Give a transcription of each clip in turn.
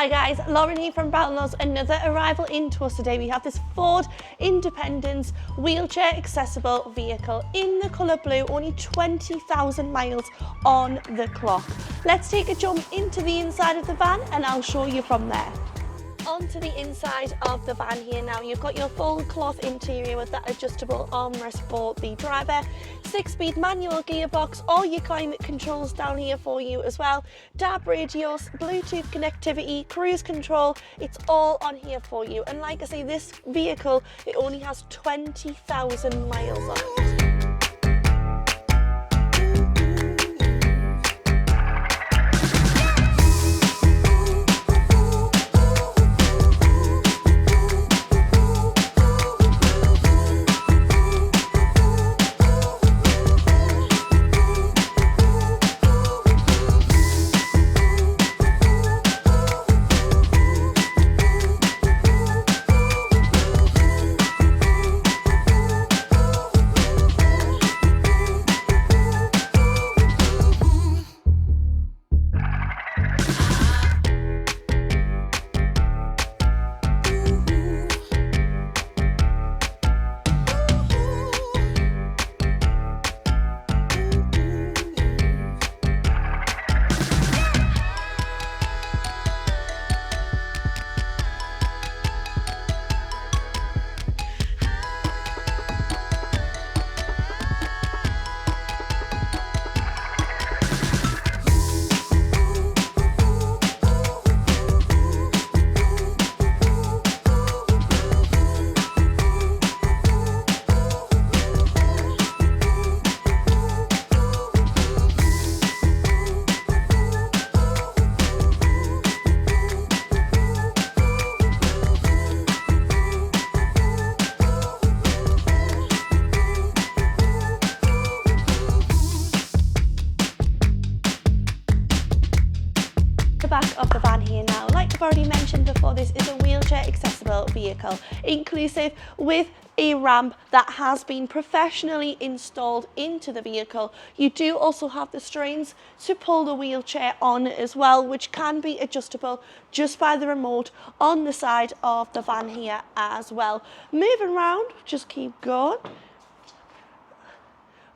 Hi guys, Lauren here from Brownlows. Another arrival into us today. We have this Ford Independence wheelchair accessible vehicle in the colour blue, only 20,000 miles on the clock. Let's take a jump into the inside of the van and I'll show you from there. Onto the inside of the van here now. You've got your full cloth interior with that adjustable armrest for the driver, 6-speed manual gearbox, all your climate controls down here for you as well, DAB radios, Bluetooth connectivity, cruise control, it's all on here for you. And like I say, this vehicle, it only has 20,000 miles on it. The back of the van here now, like I've already mentioned before, this is a wheelchair accessible vehicle, inclusive with a ramp that has been professionally installed into the vehicle. You do also have the strings to pull the wheelchair on as well, which can be adjustable just by the remote on the side of the van here as well. Moving around, just keep going.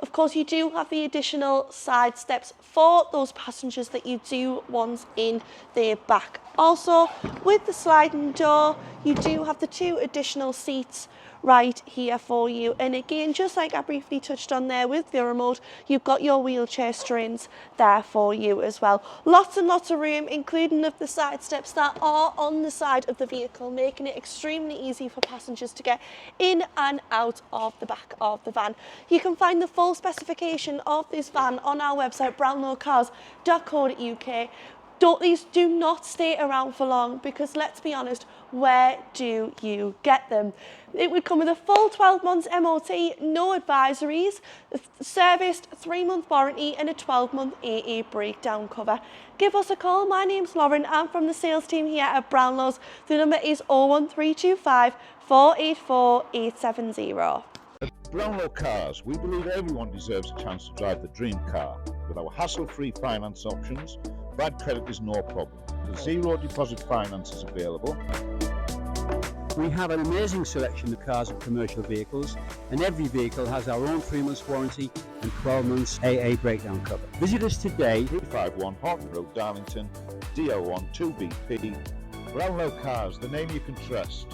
Of course, you do have the additional side steps for those passengers that you do want in their back. Also, with the sliding door, you do have the 2 additional seats right here for you. And again, just like I briefly touched on there with the remote, you've got your wheelchair strings there for you as well. Lots and lots of room, including of the side steps that are on the side of the vehicle, making it extremely easy for passengers to get in and out of the back of the van. You can find the full specification of this van on our website, brownlowscars.co.uk. These do not stay around for long because, let's be honest, where do you get them? It would come with a full 12 months MOT, no advisories, serviced 3-month warranty and a 12-month AA breakdown cover. Give us a call. My name's Lauren. I'm from the sales team here at Brownlows. The number is 01325 484 870. At Brownlow Cars, we believe everyone deserves a chance to drive the dream car. With our hassle-free finance options, bad credit is no problem. The 0 deposit finance is available. We have an amazing selection of cars and commercial vehicles, and every vehicle has our own 3 months warranty and 12 months AA breakdown cover. Visit us today. 351 Haughton Road, Darlington, DL1 2BP. Brownlow Cars, the name you can trust.